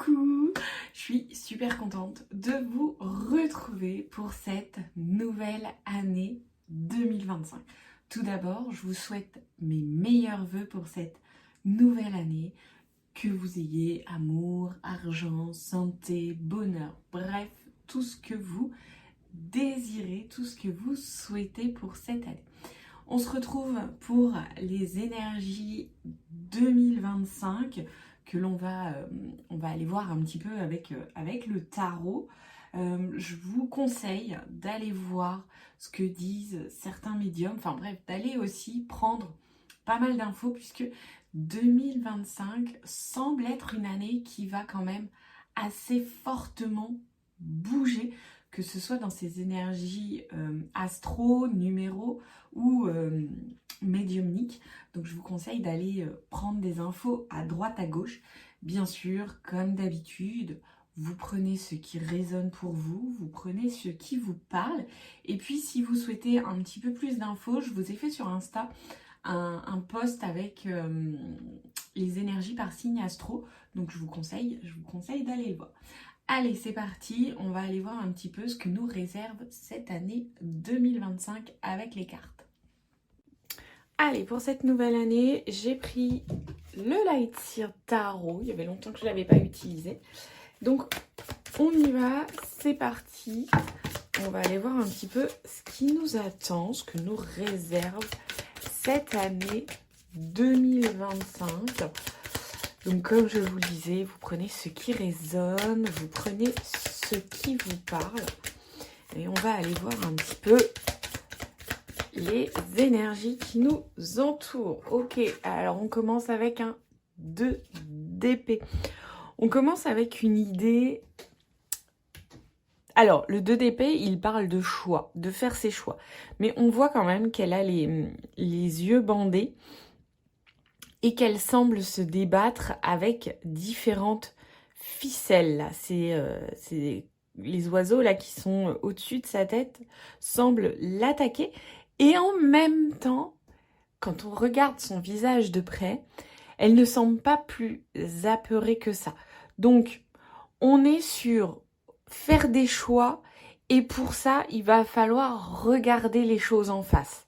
Coucou, je suis super contente de vous retrouver pour cette nouvelle année 2025. Tout d'abord, je vous souhaite mes meilleurs vœux pour cette nouvelle année, que vous ayez amour, argent, santé, bonheur, bref, tout ce que vous désirez, tout ce que vous souhaitez pour cette année. On se retrouve pour les énergies 2025 que on va aller voir un petit peu avec le tarot. Je vous conseille d'aller voir ce que disent certains médiums, enfin bref, d'aller aussi prendre pas mal d'infos puisque 2025 semble être une année qui va quand même assez fortement bouger, que ce soit dans ses énergies astro, numéros ou médiumniques. Donc je vous conseille d'aller prendre des infos à droite à gauche. Bien sûr, comme d'habitude, vous prenez ce qui résonne pour vous, vous prenez ce qui vous parle. Et puis si vous souhaitez un petit peu plus d'infos, je vous ai fait sur Insta un post avec les énergies par signe astro. Donc je vous conseille d'aller le voir. Allez, c'est parti, on va aller voir un petit peu ce que nous réserve cette année 2025 avec les cartes. Allez, pour cette nouvelle année, j'ai pris le Lightseer Tarot. Il y avait longtemps que je ne l'avais pas utilisé. Donc, on y va, c'est parti. On va aller voir un petit peu ce qui nous attend, ce que nous réserve cette année 2025. Donc comme je vous le disais, vous prenez ce qui résonne, vous prenez ce qui vous parle. Et on va aller voir un petit peu les énergies qui nous entourent. Ok, alors on commence avec un 2 d'épée. On commence avec une idée. Alors, le 2 d'épée, il parle de choix, de faire ses choix. Mais on voit quand même qu'elle a les yeux bandés et qu'elle semble se débattre avec différentes ficelles. Là. C'est les oiseaux là qui sont au-dessus de sa tête semblent l'attaquer. Et en même temps, quand on regarde son visage de près, elle ne semble pas plus apeurée que ça. Donc, on est sur faire des choix et pour ça, il va falloir regarder les choses en face.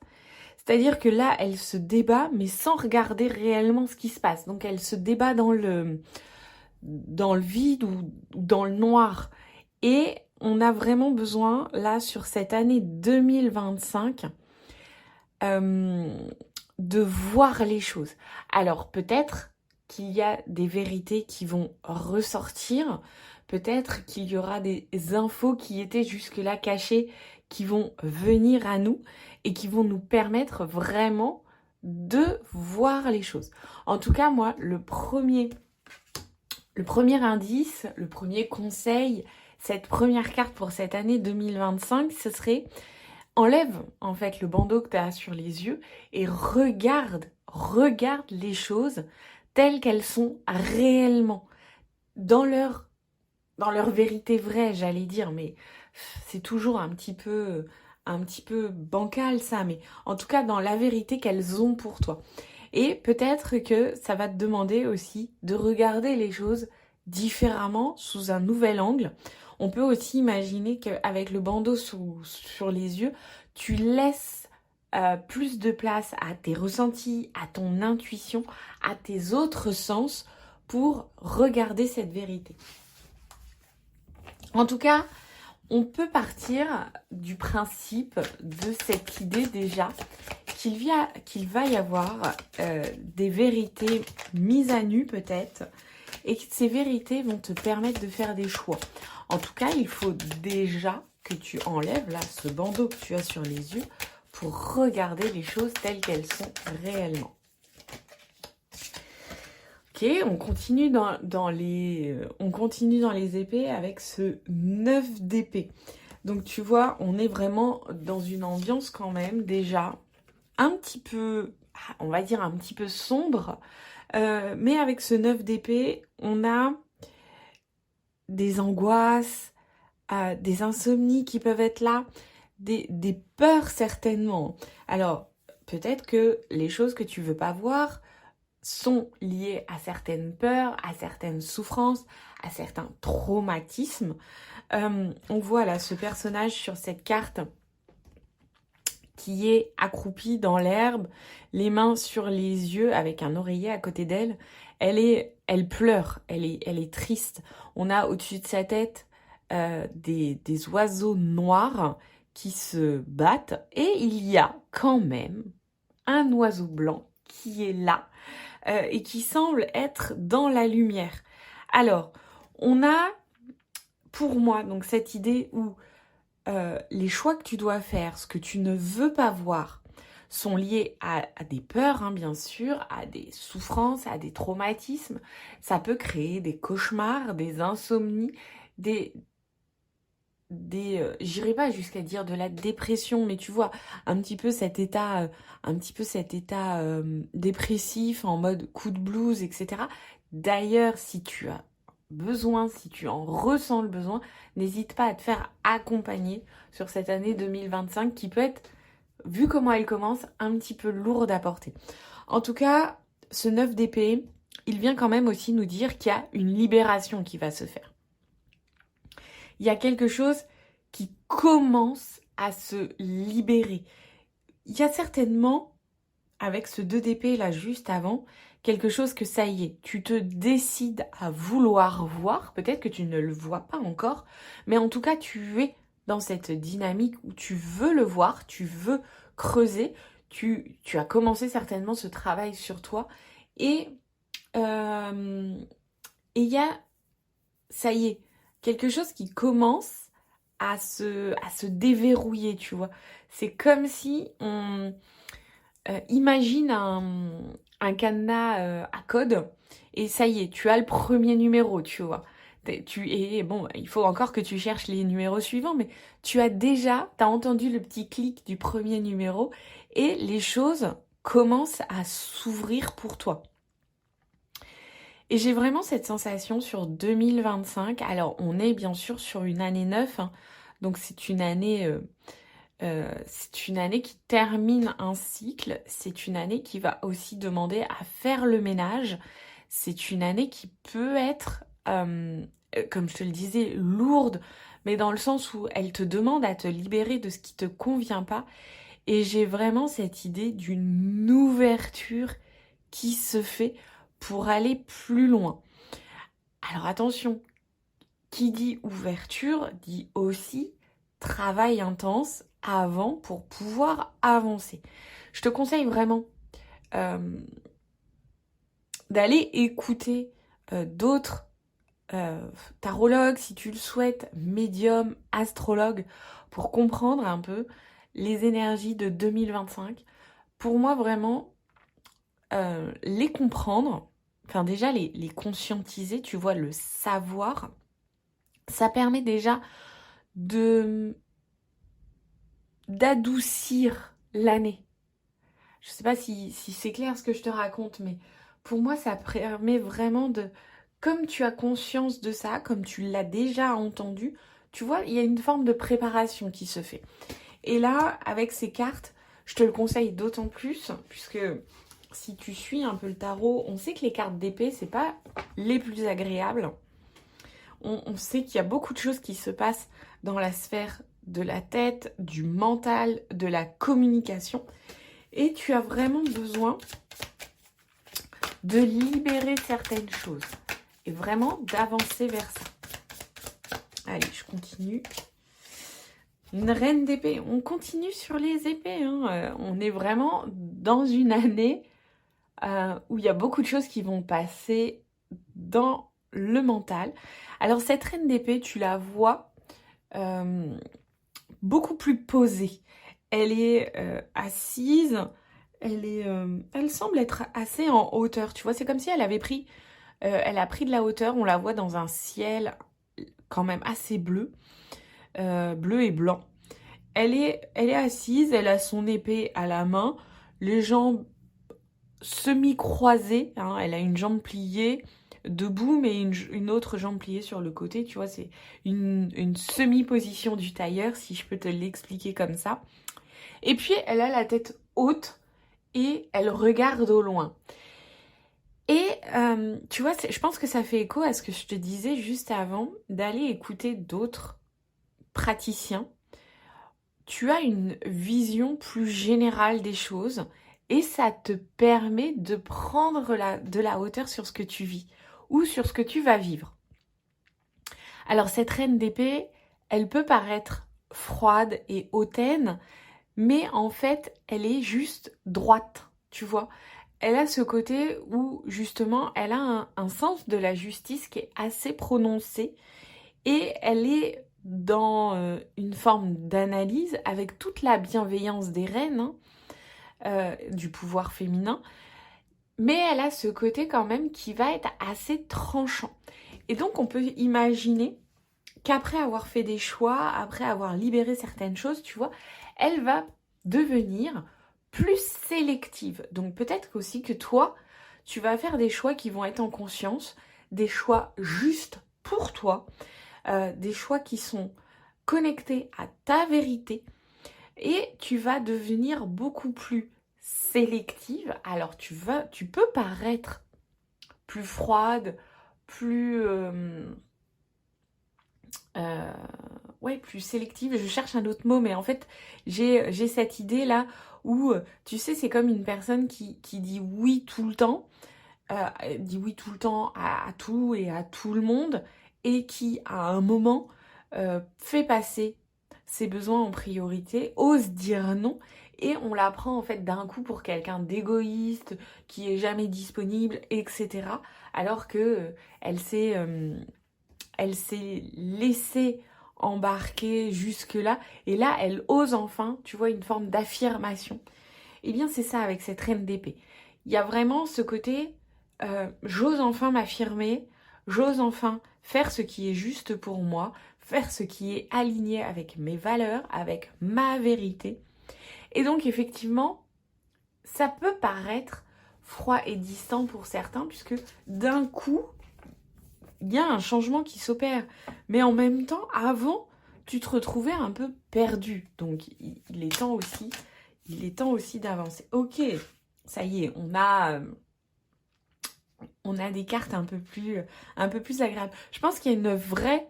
C'est-à-dire que là, elle se débat, mais sans regarder réellement ce qui se passe. Donc, elle se débat dans le vide ou dans le noir. Et on a vraiment besoin, là, sur cette année 2025, de voir les choses. Alors, peut-être qu'il y a des vérités qui vont ressortir. Peut-être qu'il y aura des infos qui étaient jusque-là cachées qui vont venir à nous et qui vont nous permettre vraiment de voir les choses. En tout cas, moi, le premier indice, le premier conseil, cette première carte pour cette année 2025, ce serait enlève en fait le bandeau que tu as sur les yeux et regarde les choses telles qu'elles sont réellement, dans leur vérité vraie, j'allais dire, mais c'est toujours un petit peu bancal ça, mais en tout cas dans la vérité qu'elles ont pour toi. Et peut-être que ça va te demander aussi de regarder les choses différemment, sous un nouvel angle. On peut aussi imaginer qu'avec le bandeau sur les yeux, tu laisses plus de place à tes ressentis, à ton intuition, à tes autres sens pour regarder cette vérité. En tout cas, on peut partir du principe de cette idée déjà qu'il va y avoir des vérités mises à nu peut-être et que ces vérités vont te permettre de faire des choix. En tout cas, il faut déjà que tu enlèves là ce bandeau que tu as sur les yeux pour regarder les choses telles qu'elles sont réellement. Ok, on continue dans les épées avec ce 9 d'épée. Donc tu vois, on est vraiment dans une ambiance quand même déjà un petit peu, on va dire un petit peu sombre. Mais avec ce 9 d'épée, on a des angoisses, des insomnies qui peuvent être là, des peurs certainement. Alors, peut-être que les choses que tu veux pas voir sont liées à certaines peurs, à certaines souffrances, à certains traumatismes. On voit là ce personnage sur cette carte qui est accroupie dans l'herbe, les mains sur les yeux avec un oreiller à côté d'elle. Elle pleure, elle est triste. On a au-dessus de sa tête des oiseaux noirs qui se battent et il y a quand même un oiseau blanc qui est là et qui semble être dans la lumière. Alors, on a pour moi donc cette idée où les choix que tu dois faire, ce que tu ne veux pas voir, sont liés à des peurs, hein, bien sûr, à des souffrances, à des traumatismes. Ça peut créer des cauchemars, des insomnies, j'irai pas jusqu'à dire de la dépression, mais tu vois, un petit peu cet état dépressif en mode coup de blues, etc. D'ailleurs, si tu as besoin, si tu en ressens le besoin, n'hésite pas à te faire accompagner sur cette année 2025 qui peut être, vu comment elle commence, un petit peu lourde à porter. En tout cas, ce 9 d'épée, il vient quand même aussi nous dire qu'il y a une libération qui va se faire. Il y a quelque chose qui commence à se libérer. Il y a certainement, avec ce 2 d'épée là juste avant, quelque chose que ça y est, tu te décides à vouloir voir, peut-être que tu ne le vois pas encore, mais en tout cas tu es dans cette dynamique où tu veux le voir, tu veux creuser, tu as commencé certainement ce travail sur toi et il y a, ça y est, quelque chose qui commence à se déverrouiller, tu vois. C'est comme si on imagine un cadenas à code et ça y est, tu as le premier numéro, tu vois. Et bon, il faut encore que tu cherches les numéros suivants, mais t'as entendu le petit clic du premier numéro et les choses commencent à s'ouvrir pour toi. Et j'ai vraiment cette sensation sur 2025. Alors, on est bien sûr sur une année 9, hein, donc c'est une année qui termine un cycle. C'est une année qui va aussi demander à faire le ménage. C'est une année qui peut être, comme je te le disais, lourde, mais dans le sens où elle te demande à te libérer de ce qui te convient pas. Et j'ai vraiment cette idée d'une ouverture qui se fait pour aller plus loin. Alors attention, qui dit ouverture dit aussi travail intense avant pour pouvoir avancer. Je te conseille vraiment d'aller écouter d'autres tarologues, si tu le souhaites, médiums, astrologues, pour comprendre un peu les énergies de 2025. Pour moi, vraiment, les comprendre, enfin déjà les conscientiser, tu vois, le savoir, ça permet déjà d'adoucir l'année. Je sais pas si c'est clair ce que je te raconte, mais pour moi, ça permet vraiment de... Comme tu as conscience de ça, comme tu l'as déjà entendu, tu vois, il y a une forme de préparation qui se fait. Et là, avec ces cartes, je te le conseille d'autant plus, puisque si tu suis un peu le tarot, on sait que les cartes d'épée, c'est pas les plus agréables. On sait qu'il y a beaucoup de choses qui se passent dans la sphère de la tête, du mental, de la communication. Et tu as vraiment besoin de libérer certaines choses et vraiment d'avancer vers ça. Allez, je continue. Une reine d'épée. On continue sur les épées. Hein. On est vraiment dans une année où il y a beaucoup de choses qui vont passer dans le mental. Alors cette reine d'épée, tu la vois beaucoup plus posée. Elle est assise, elle semble être assez en hauteur. Tu vois, c'est comme si elle avait pris, elle a pris de la hauteur. On la voit dans un ciel quand même assez bleu, bleu et blanc. Elle est assise, elle a son épée à la main, les jambes semi-croisée, hein, elle a une jambe pliée debout mais une autre jambe pliée sur le côté, tu vois, c'est une semi-position du tailleur si je peux te l'expliquer comme ça. Et puis elle a la tête haute et elle regarde au loin. Et tu vois, je pense que ça fait écho à ce que je te disais juste avant, d'aller écouter d'autres praticiens. Tu as une vision plus générale des choses et ça te permet de prendre de la hauteur sur ce que tu vis ou sur ce que tu vas vivre. Alors cette reine d'épée, elle peut paraître froide et hautaine, mais en fait, elle est juste droite, tu vois. Elle a ce côté où, justement, elle a un sens de la justice qui est assez prononcé et elle est dans une forme d'analyse avec toute la bienveillance des reines, hein, du pouvoir féminin, mais elle a ce côté quand même qui va être assez tranchant. Et donc, on peut imaginer qu'après avoir fait des choix, après avoir libéré certaines choses, tu vois, elle va devenir plus sélective. Donc peut-être aussi que toi, tu vas faire des choix qui vont être en conscience, des choix justes pour toi, des choix qui sont connectés à ta vérité, et tu vas devenir beaucoup plus sélective. Alors tu peux paraître plus froide, plus ouais, plus sélective, je cherche un autre mot, mais en fait, j'ai cette idée-là où, tu sais, c'est comme une personne qui dit oui tout le temps, dit oui tout le temps à tout et à tout le monde, et qui, à un moment, fait passer ses besoins en priorité, ose dire non, et on la prend en fait d'un coup pour quelqu'un d'égoïste, qui est jamais disponible, etc. Alors que elle s'est laissée embarquer jusque-là, et là, elle ose enfin, tu vois, une forme d'affirmation. Eh bien, c'est ça avec cette reine d'épée. Il y a vraiment ce côté, j'ose enfin m'affirmer, j'ose enfin faire ce qui est juste pour moi, faire ce qui est aligné avec mes valeurs, avec ma vérité. Et donc, effectivement, ça peut paraître froid et distant pour certains, puisque d'un coup, il y a un changement qui s'opère. Mais en même temps, avant, tu te retrouvais un peu perdu. Donc, il est temps aussi d'avancer. Ok, ça y est, on a des cartes un peu plus agréables. Je pense qu'il y a une vraie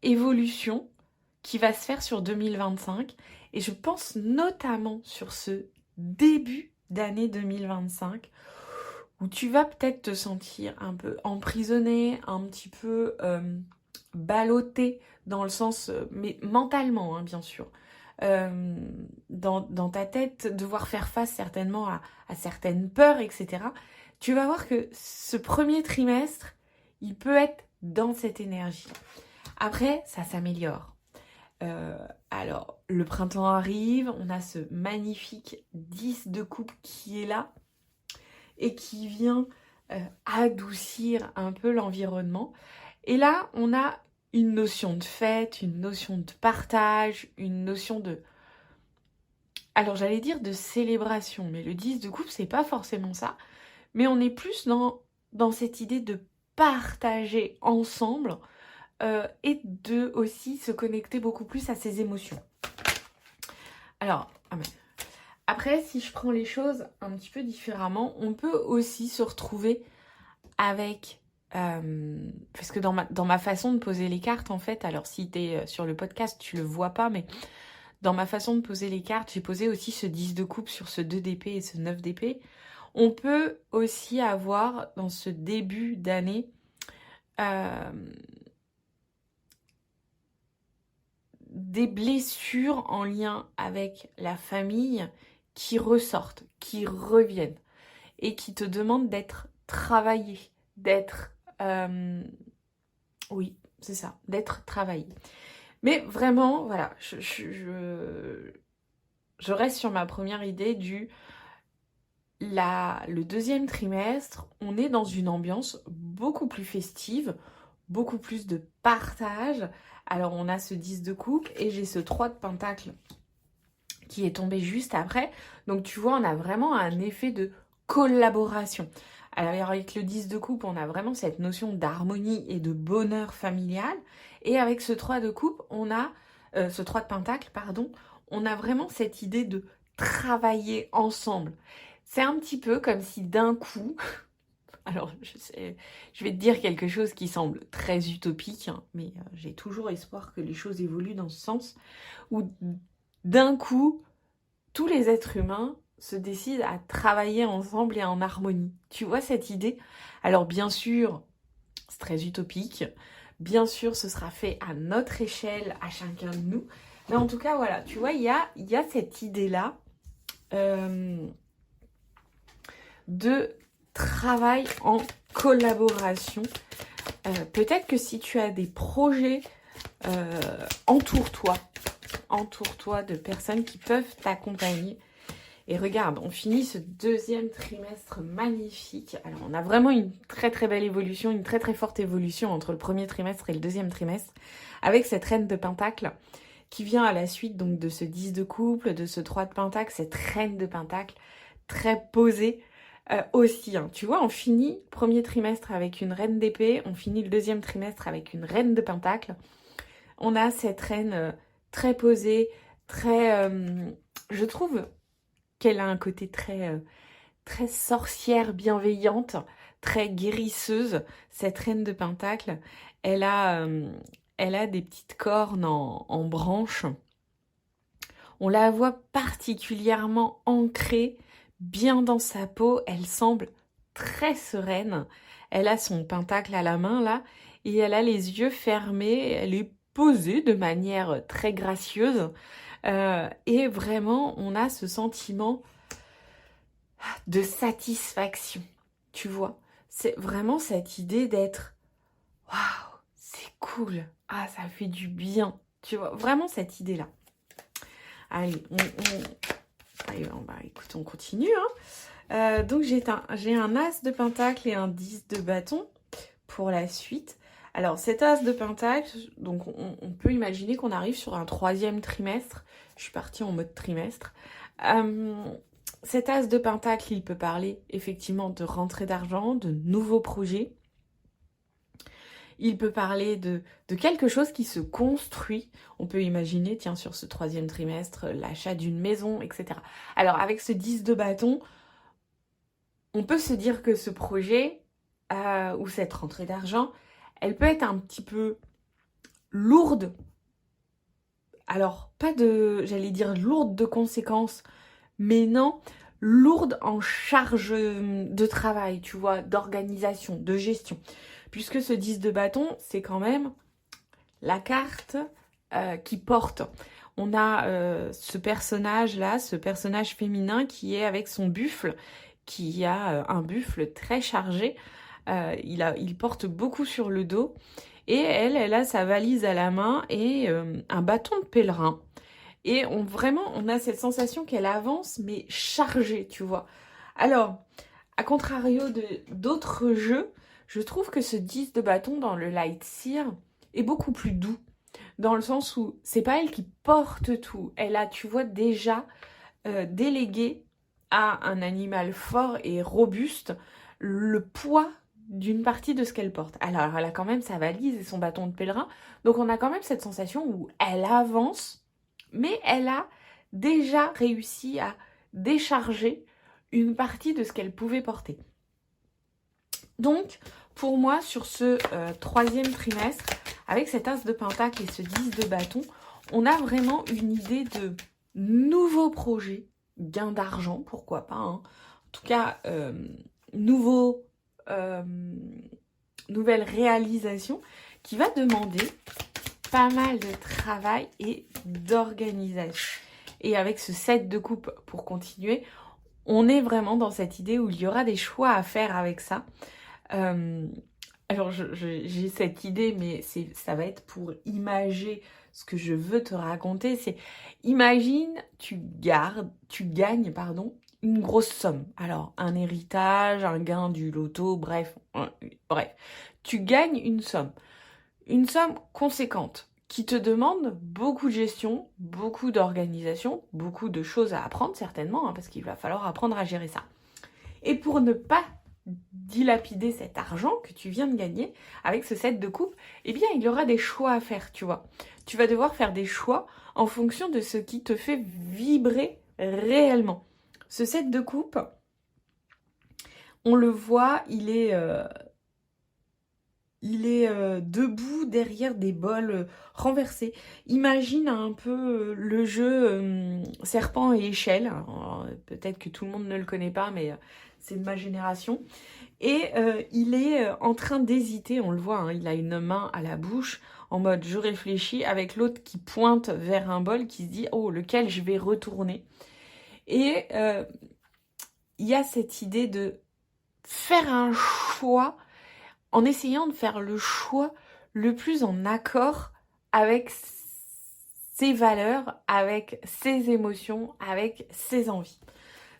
évolution qui va se faire sur 2025. Et je pense notamment sur ce début d'année 2025 où tu vas peut-être te sentir un peu emprisonné, un petit peu ballotté dans le sens, mais mentalement, hein, bien sûr, dans ta tête, devoir faire face certainement à certaines peurs, etc. Tu vas voir que ce premier trimestre, il peut être dans cette énergie. Après, ça s'améliore. Alors, le printemps arrive, on a ce magnifique 10 de coupe qui est là et qui vient adoucir un peu l'environnement. Et là, on a une notion de fête, une notion de partage, une notion de... Alors, j'allais dire de célébration, mais le 10 de coupe, c'est pas forcément ça. Mais on est plus dans cette idée de partager ensemble et de aussi se connecter beaucoup plus à ses émotions. Alors, après, si je prends les choses un petit peu différemment, on peut aussi se retrouver avec... parce que dans ma façon de poser les cartes, en fait, alors si tu es sur le podcast, tu le vois pas, mais dans ma façon de poser les cartes, j'ai posé aussi ce 10 de coupe sur ce 2 d'épée et ce 9 d'épée. On peut aussi avoir, dans ce début d'année, des blessures en lien avec la famille qui ressortent, qui reviennent et qui te demandent d'être travaillé, d'être... oui, c'est ça, d'être travaillé. Mais vraiment, voilà, je reste sur ma première idée le deuxième trimestre, on est dans une ambiance beaucoup plus festive, beaucoup plus de partage. Alors on a ce 10 de coupe et j'ai ce 3 de pentacle qui est tombé juste après. Donc tu vois, on a vraiment un effet de collaboration. Alors avec le 10 de coupe, on a vraiment cette notion d'harmonie et de bonheur familial. Et avec ce 3 de coupe, on a ce 3 de pentacle, pardon, on a vraiment cette idée de travailler ensemble. C'est un petit peu comme si d'un coup, Alors, je vais te dire quelque chose qui semble très utopique, hein, mais j'ai toujours espoir que les choses évoluent dans ce sens, où d'un coup, tous les êtres humains se décident à travailler ensemble et en harmonie. Tu vois cette idée? Alors bien sûr, c'est très utopique. Bien sûr, ce sera fait à notre échelle, à chacun de nous. Mais en tout cas, voilà, tu vois, il y a cette idée-là de travail en collaboration. Peut-être que si tu as des projets, entoure-toi de personnes qui peuvent t'accompagner. Et regarde, on finit ce deuxième trimestre magnifique. Alors, on a vraiment une très très belle évolution, une très très forte évolution entre le premier trimestre et le deuxième trimestre, avec cette reine de Pentacle qui vient à la suite donc de ce 10 de couple, de ce 3 de Pentacle, cette reine de Pentacle très posée aussi. Hein. Tu vois, on finit le premier trimestre avec une reine d'épée, on finit le deuxième trimestre avec une reine de Pentacle. On a cette reine très posée, très... je trouve qu'elle a un côté très, très sorcière bienveillante, très guérisseuse, cette reine de Pentacle. Elle a des petites cornes en branches. On la voit particulièrement ancrée, bien dans sa peau. Elle semble très sereine. Elle a son pentacle à la main, là, et elle a les yeux fermés. Elle est posée de manière très gracieuse. Et vraiment, on a ce sentiment de satisfaction, tu vois. C'est vraiment cette idée d'être « Waouh, c'est cool, ah, ça fait du bien », tu vois. Vraiment cette idée-là. Allez, écoute, on continue. Hein. Donc, j'ai un as de pentacle et un 10 de bâton pour la suite. Alors, cet as de pentacle, donc on peut imaginer qu'on arrive sur un troisième trimestre. Je suis partie en mode trimestre. Cet as de pentacle, il peut parler effectivement de rentrée d'argent, de nouveaux projets. Il peut parler de quelque chose qui se construit. On peut imaginer, tiens, sur ce troisième trimestre, l'achat d'une maison, etc. Alors, avec ce 10 de bâton, on peut se dire que ce projet, ou cette rentrée d'argent, elle peut être un petit peu lourde. Alors, j'allais dire lourde de conséquences, mais non, lourde en charge de travail, tu vois, d'organisation, de gestion. Puisque ce 10 de bâton, c'est quand même la carte qui porte. On a ce personnage-là, ce personnage féminin qui est avec son buffle, qui a un buffle très chargé. Il porte beaucoup sur le dos. Et elle a sa valise à la main et un bâton de pèlerin. Et on a cette sensation qu'elle avance, mais chargée, tu vois. Alors, à contrario d'autres jeux, je trouve que ce 10 de bâton dans le Light Seer est beaucoup plus doux. Dans le sens où c'est pas elle qui porte tout. Elle a, tu vois, déjà délégué à un animal fort et robuste le poids d'une partie de ce qu'elle porte. Alors, elle a quand même sa valise et son bâton de pèlerin. Donc, on a quand même cette sensation où elle avance, mais elle a déjà réussi à décharger une partie de ce qu'elle pouvait porter. Donc, pour moi, sur ce troisième trimestre, avec cet as de pentacle et ce 10 de bâton, on a vraiment une idée de nouveaux projets, gain d'argent, pourquoi pas. Hein. En tout cas, nouvelle réalisation qui va demander pas mal de travail et d'organisation. Et avec ce 7 de coupe pour continuer, on est vraiment dans cette idée où il y aura des choix à faire avec ça. Alors j'ai cette idée, mais ça va être pour imager ce que je veux te raconter. C'est, imagine, tu gagnes, une grosse somme. Alors, un héritage, un gain du loto, bref. Tu gagnes une somme conséquente qui te demande beaucoup de gestion, beaucoup d'organisation, beaucoup de choses à apprendre certainement, hein, parce qu'il va falloir apprendre à gérer ça. Et pour ne pas dilapider cet argent que tu viens de gagner avec ce 7 de coupe, eh bien il y aura des choix à faire, tu vois. Tu vas devoir faire des choix en fonction de ce qui te fait vibrer réellement. Ce 7 de coupe, on le voit, il est debout derrière des bols renversés. Imagine un peu le jeu Serpent et Échelle. Peut-être que tout le monde ne le connaît pas, mais c'est de ma génération. Et il est en train d'hésiter, on le voit, hein, il a une main à la bouche, en mode je réfléchis, avec l'autre qui pointe vers un bol, qui se dit « Oh, lequel je vais retourner ?» Et il y a cette idée de faire un choix en essayant de faire le choix le plus en accord avec ses valeurs, avec ses émotions, avec ses envies.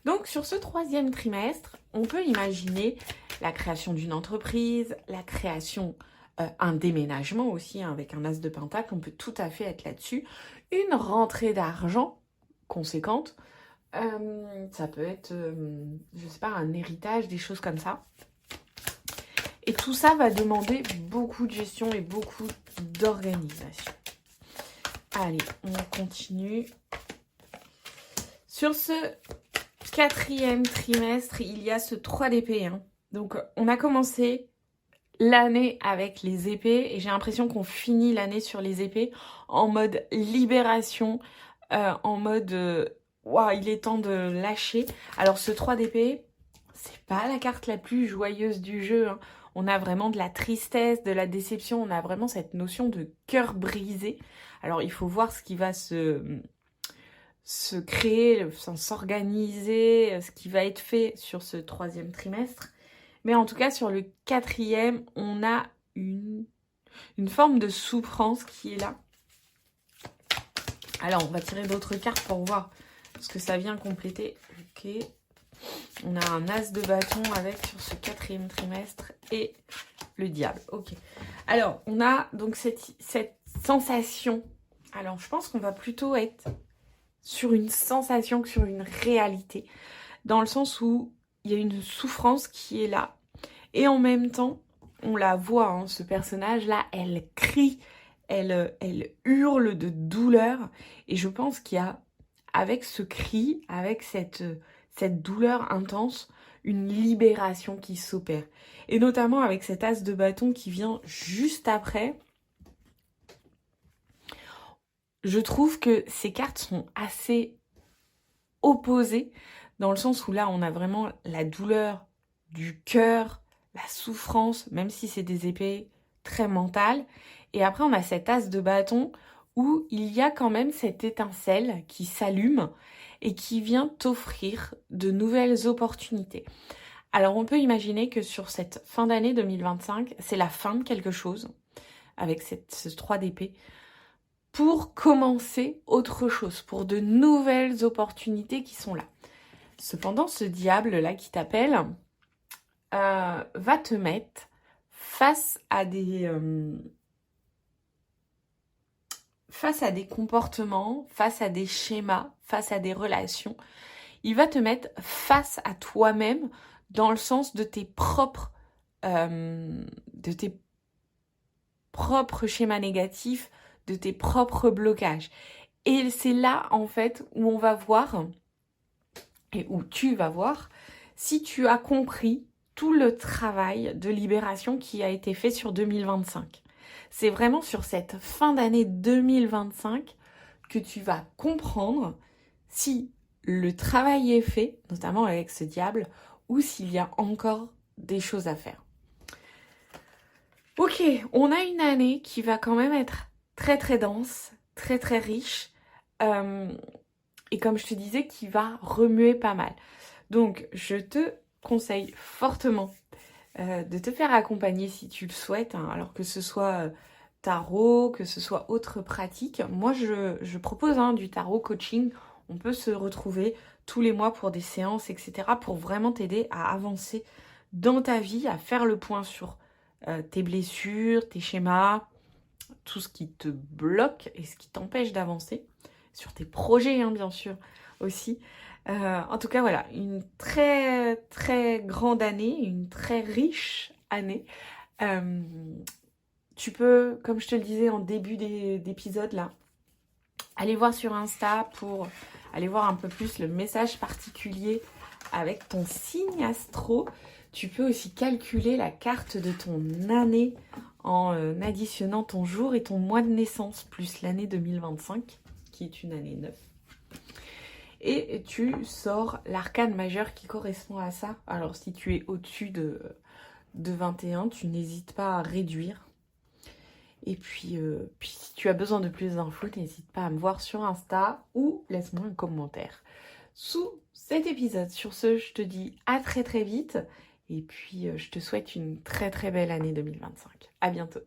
Donc sur ce 3e trimestre, on peut imaginer la création d'une entreprise, la création, un déménagement aussi, hein, avec un as de pentacle, on peut tout à fait être là-dessus, une rentrée d'argent conséquente, ça peut être, je sais pas, un héritage, des choses comme ça. Et tout ça va demander beaucoup de gestion et beaucoup d'organisation. Allez, on continue. Sur ce 4e trimestre, il y a ce 3 d'épée. Hein. Donc, on a commencé l'année avec les épées et j'ai l'impression qu'on finit l'année sur les épées en mode libération, en mode waouh, il est temps de lâcher. Alors, ce 3 d'épée, c'est pas la carte la plus joyeuse du jeu. Hein. On a vraiment de la tristesse, de la déception, on a vraiment cette notion de cœur brisé. Alors, il faut voir ce qui va se créer, s'organiser, ce qui va être fait sur ce 3e trimestre. Mais en tout cas, sur le 4e, on a une forme de souffrance qui est là. Alors, on va tirer d'autres cartes pour voir ce que ça vient compléter. Ok. On a un as de bâton avec sur ce 4e trimestre et le diable. Ok. Alors, on a donc cette sensation. Alors, je pense qu'on va plutôt être sur une sensation que sur une réalité. Dans le sens où il y a une souffrance qui est là. Et en même temps, on la voit, hein, ce personnage-là, elle crie, elle hurle de douleur. Et je pense qu'il y a, avec ce cri, avec cette douleur intense, une libération qui s'opère. Et notamment avec cet as de bâton qui vient juste après. Je trouve que ces cartes sont assez opposées, dans le sens où là, on a vraiment la douleur du cœur, la souffrance, même si c'est des épées très mentales. Et après, on a cet as de bâton où il y a quand même cette étincelle qui s'allume et qui vient t'offrir de nouvelles opportunités. Alors, on peut imaginer que sur cette fin d'année 2025, c'est la fin de quelque chose, avec ce 3 d'épée, pour commencer autre chose, pour de nouvelles opportunités qui sont là. Cependant, ce diable-là qui t'appelle va te mettre face à des comportements, face à des schémas, face à des relations. Il va te mettre face à toi-même dans le sens de tes propres schémas négatifs, de tes propres blocages. Et c'est là, en fait, où on va voir, et où tu vas voir, si tu as compris tout le travail de libération qui a été fait sur 2025. C'est vraiment sur cette fin d'année 2025 que tu vas comprendre si le travail est fait, notamment avec ce diable, ou s'il y a encore des choses à faire. Ok, on a une année qui va quand même être très très dense, très très riche, et comme je te disais, qui va remuer pas mal. Donc, je te conseille fortement de te faire accompagner si tu le souhaites, hein, alors que ce soit tarot, que ce soit autre pratique. Moi, je propose du tarot coaching. On peut se retrouver tous les mois pour des séances, etc., pour vraiment t'aider à avancer dans ta vie, à faire le point sur tes blessures, tes schémas, tout ce qui te bloque et ce qui t'empêche d'avancer, sur tes projets, hein, bien sûr, aussi. En tout cas, voilà, une très, très grande année, une très riche année. Tu peux, comme je te le disais en début d'épisode, là, aller voir sur Insta pour aller voir un peu plus le message particulier avec ton signe astro. Tu peux aussi calculer la carte de ton année en additionnant ton jour et ton mois de naissance, plus l'année 2025, qui est une année 9. Et tu sors l'arcane majeur qui correspond à ça. Alors si tu es au-dessus de 21, tu n'hésites pas à réduire. Et puis si tu as besoin de plus d'infos, n'hésite pas à me voir sur Insta ou laisse-moi un commentaire sous cet épisode. Sur ce, je te dis à très très vite. Et puis je te souhaite une très très belle année 2025. À bientôt.